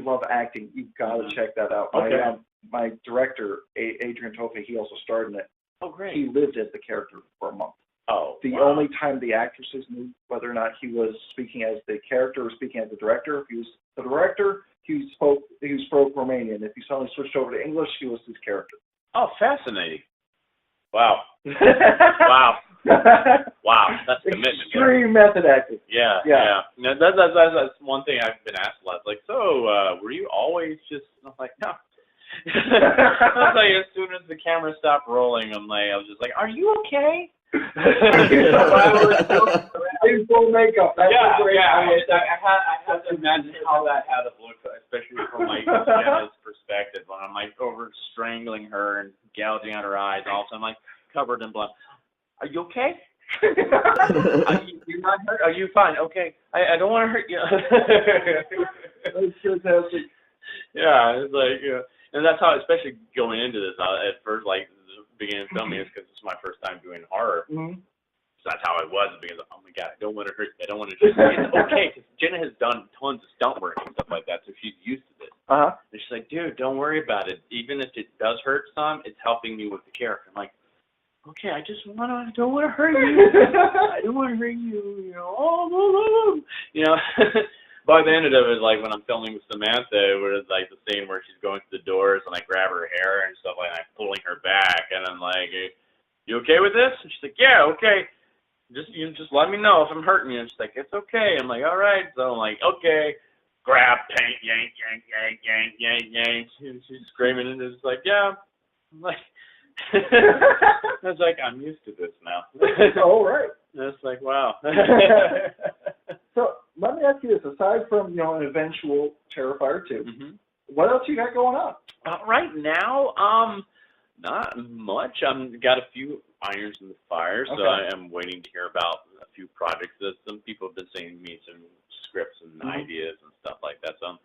love acting, you've got to check that out. Okay. My director, Adrian Tofe, he also starred in it. Oh, great. He lived as the character for a month. Oh, The only time the actresses knew whether or not he was speaking as the character or speaking as the director. If he was the director, he spoke Romanian. If he suddenly switched over to English, he was his character. Oh, fascinating. Wow. Wow, that's commitment. Extreme method acting. Yeah. No, that's one thing I've been asked a lot. Like, so, were you always just, I'm like, no. I was like, as soon as the camera stopped rolling, I was just like, are you okay? In full makeup. I had to imagine how that had to look, especially from Jenna's perspective. and I'm like over strangling her and gouging out her eyes. All of a sudden, I'm like covered in blood. Are you okay? You're not hurt? Are you fine? Okay. I don't want to hurt you. That's fantastic. Yeah, it's like, and that's how, especially going into this, at first, like, the beginning of filming is because this is my first time doing horror. Mm-hmm. So that's how it was, because, oh my God, I don't want to hurt you. I don't want to hurt you. It's okay, because Jenna has done tons of stunt work and stuff like that, so she's used to this. Uh-huh. And she's like, dude, don't worry about it. Even if it does hurt some, it's helping me with the character. I'm like, okay, I don't want to hurt you. I don't want to hurt you, you know. By the end of it, like when I'm filming with Samantha, where it's like the scene where she's going to the doors and I grab her hair and stuff like that, I'm pulling her back, and I'm like, you okay with this? And she's like, yeah, okay. Just let me know if I'm hurting you. And she's like, it's okay. I'm like, all right. So I'm like, okay. Grab, yank, yank, yank, yank, yank, yank, yank. And she's screaming, and it's like, yeah. I'm like, I was like, I'm used to this now. All right. And it's like, wow. So let me ask you this: aside from an eventual Terrifier 2, what else you got going on? Right now, not much. Got a few irons in the fire, so I am waiting to hear about a few projects that some people have been sending me some scripts and ideas and stuff like that. So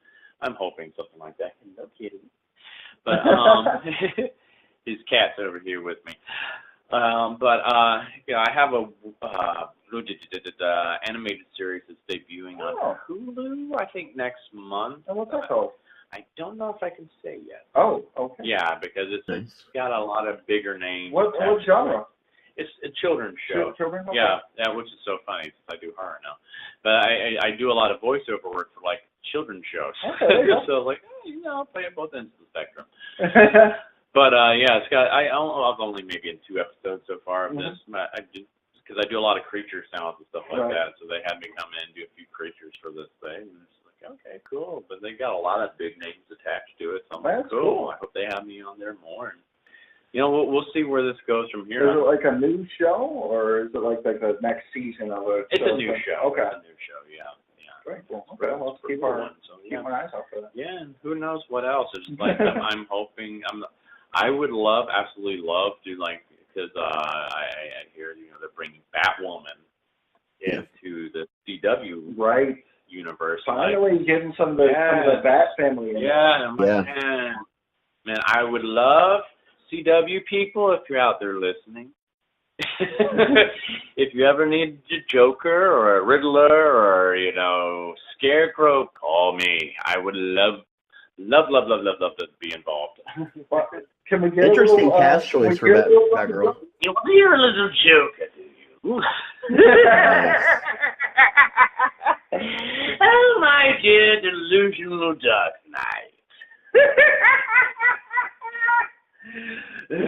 I'm hoping something like that. No kidding. But his cat's over here with me. I have a animated series that's debuting on Hulu, I think, next month. And what's that called? I don't know if I can say yet. Oh, okay. Yeah, because it's got a lot of bigger names. What genre? It's a children's show. Children? Okay. Yeah, which is so funny since I do horror now. But I do a lot of voiceover work for, like, children's shows. Okay, so, like, I'll play at both ends of the spectrum. But it's got. I was only maybe in 2 episodes so far of this. Because I do a lot of creature sounds and stuff like that. So they had me come in and do a few creatures for this thing. And it's like, okay, cool. But they got a lot of big names attached to it. So I'm like, cool. I hope they have me on there more. And we'll see where this goes from here. Is it like a new show, or is it like the next season of a? It's a new show. Okay. It's a new show. Yeah. Great. Well, okay. Let's keep our eyes out for that. Yeah, and who knows what else? It's like I'm hoping. I would absolutely love to, like, because I hear they're bringing Batwoman into the CW universe. Finally getting some of the Bat family in. Yeah, man, I would love CW people, if you're out there listening. If you ever need a Joker or a Riddler or Scarecrow, call me. I would love to be involved. Can we get interesting cast choice for Batgirl? You're a little Joker, do you? Oh, my dear delusional Dark Knight.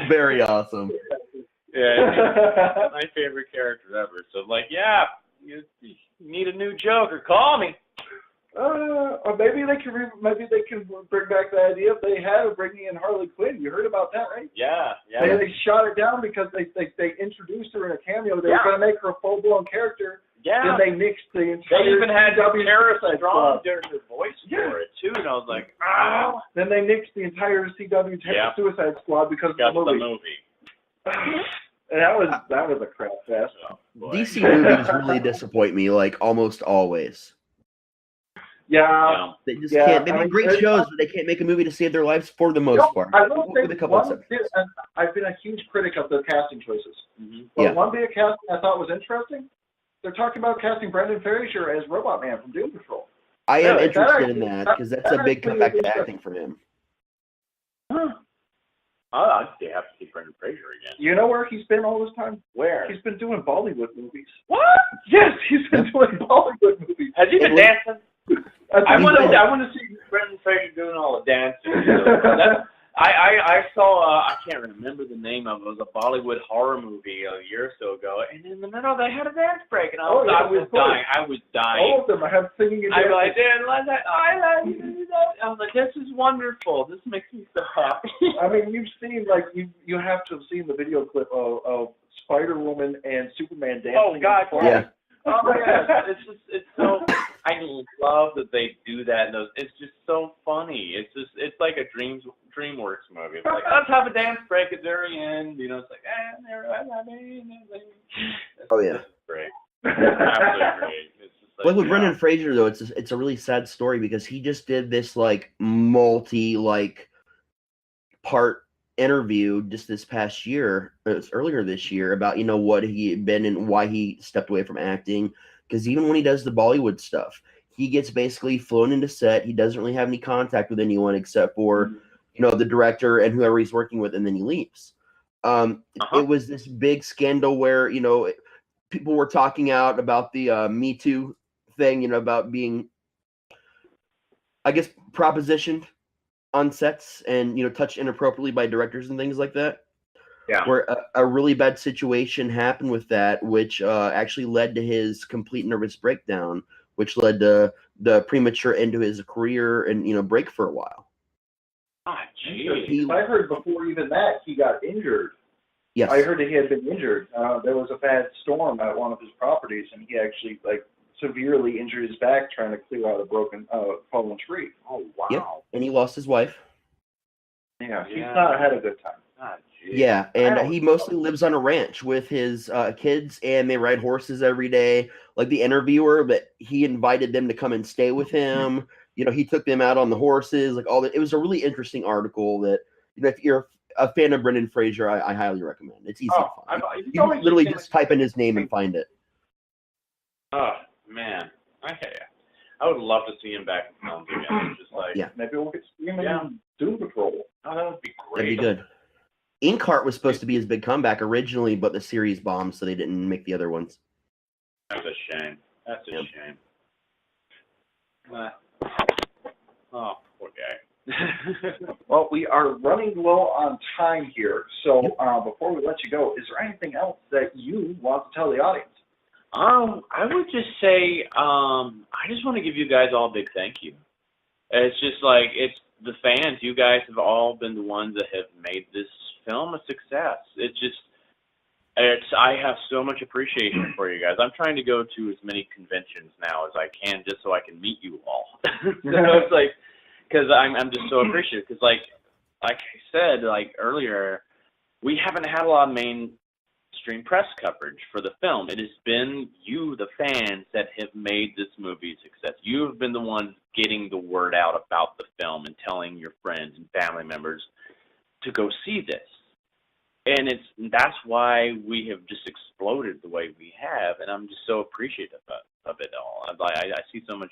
Very awesome. Yeah, my favorite character ever. So, like, you need a new Joker, call me. Or maybe they can bring back the idea if they had of bringing in Harley Quinn. You heard about that, right? Yeah. They shot it down because they introduced her in a cameo. They were going to make her a full-blown character. Yeah. Then they mixed the entire. They even had Tara Strong doing her voice for it too, and I was like, Then they nixed the entire CW Suicide Squad because of the movie. And that was a crap fest. DC movies really disappoint me, like almost always. Yeah. They just can't. They make great shows, but they can't make a movie to save their lives for the most part. I will say I've been a huge critic of the casting choices. But one bit of casting I thought was interesting. They're talking about casting Brendan Fraser as Robot Man from Doom Patrol. I am interested in that because that's a big comeback to acting for him. I'd have to see Brendan Fraser again. You know where he's been all this time? Where? He's been doing Bollywood movies. What? Yes, he's been doing Bollywood movies. Has he been dancing? I want to see Brendan Fraser doing all the dancing. I saw, I can't remember the name of it. It was a Bollywood horror movie a year or so ago, and in the middle they had a dance break, and I was dying. I was dying. All of them. I have singing and dancing. I was like, this is wonderful. This makes me so happy. I mean, you've seen, like, you have to have seen the video clip of Spider-Woman and Superman dancing. Oh, God, yeah. Oh, yeah. It's so, I love that they do that. And it's just so funny. It's like a DreamWorks movie. It's like, let's have a dance break at the very end. You know, it's like, oh yeah, it's great. Absolutely great. It's just like with Brendan Fraser though, it's a really sad story because he just did this like part interview just this past year, earlier this year, about what he had been and why he stepped away from acting. Because even when he does the Bollywood stuff, he gets basically flown into set. He doesn't really have any contact with anyone except for the director and whoever he's working with, and then he leaves. It was this big scandal where people were talking out about the Me Too thing, about being, I guess, propositioned on sets and touched inappropriately by directors and things like that. Yeah. Where a really bad situation happened with that, which actually led to his complete nervous breakdown, which led to the premature end to his career and break for a while. Ah, geez. I heard before even that he got injured. Yes. I heard that he had been injured. There was a bad storm at one of his properties, and he actually severely injured his back trying to clear out a fallen tree. Oh wow! Yep. And he lost his wife. Yeah, he's not had a good time. Ah, yeah, and he mostly lives on a ranch with his kids, and they ride horses every day. Like the interviewer, but he invited them to come and stay with him. He took them out on the horses, like all that. It was a really interesting article that, if you're a fan of Brendan Fraser, I highly recommend. It's easy to find. You can literally just type in his name and find it. Oh man, I would love to see him back in films again. Just maybe we'll get to see him in Doom Patrol. Oh, that would be great. That'd be good. Inkheart was supposed to be his big comeback originally, but the series bombed, so they didn't make the other ones. That's a shame. That's a shame. Oh, poor guy. Well, we are running low on time here, so before we let you go, is there anything else that you want to tell the audience? I would just say, I just want to give you guys all a big thank you. It's just it's the fans. You guys have all been the ones that have made this film a success. I have so much appreciation for you guys. I'm trying to go to as many conventions now as I can just so I can meet you all. So it's because I'm just so appreciative. Because like I said earlier, we haven't had a lot of mainstream press coverage for the film. It has been you, the fans, that have made this movie a success. You have been the ones getting the word out about the film and telling your friends and family members to go see this. And that's why we have just exploded the way we have, and I'm just so appreciative of it all. I see so much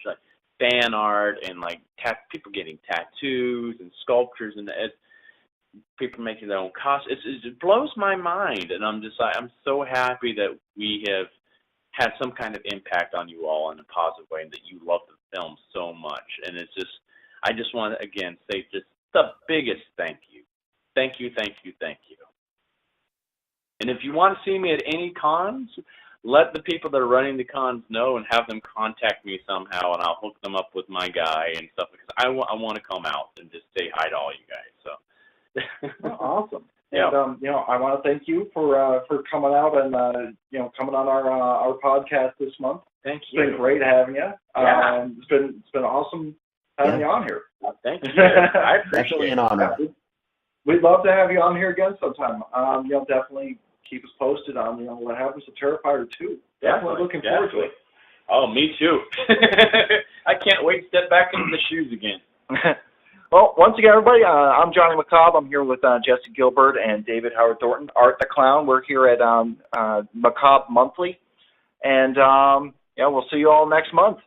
fan art and people getting tattoos and sculptures, and people making their own costumes. It blows my mind, and I'm so happy that we have had some kind of impact on you all in a positive way, and that you love the film so much. And I just want to again say just the biggest thank you. Thank you, thank you, thank you. And if you want to see me at any cons, let the people that are running the cons know and have them contact me somehow, and I'll hook them up with my guy and stuff, because I want to come out and just say hi to all you guys. So awesome. Yeah. And I want to thank you for coming out and coming on our podcast this month. Thank you. It's been great having you. Yeah. It's been awesome having you on here. Thank you. I appreciate Definitely an honor. We'd love to have you on here again sometime. Definitely keep us posted on what happens to Terrifier 2. Definitely looking forward to it. Oh, me too. I can't wait to step back into the shoes again. Well, once again, everybody, I'm Johnny Macabre. I'm here with Jesse Gilbert and David Howard Thornton, Art the Clown. We're here at Macabre Monthly. And, we'll see you all next month.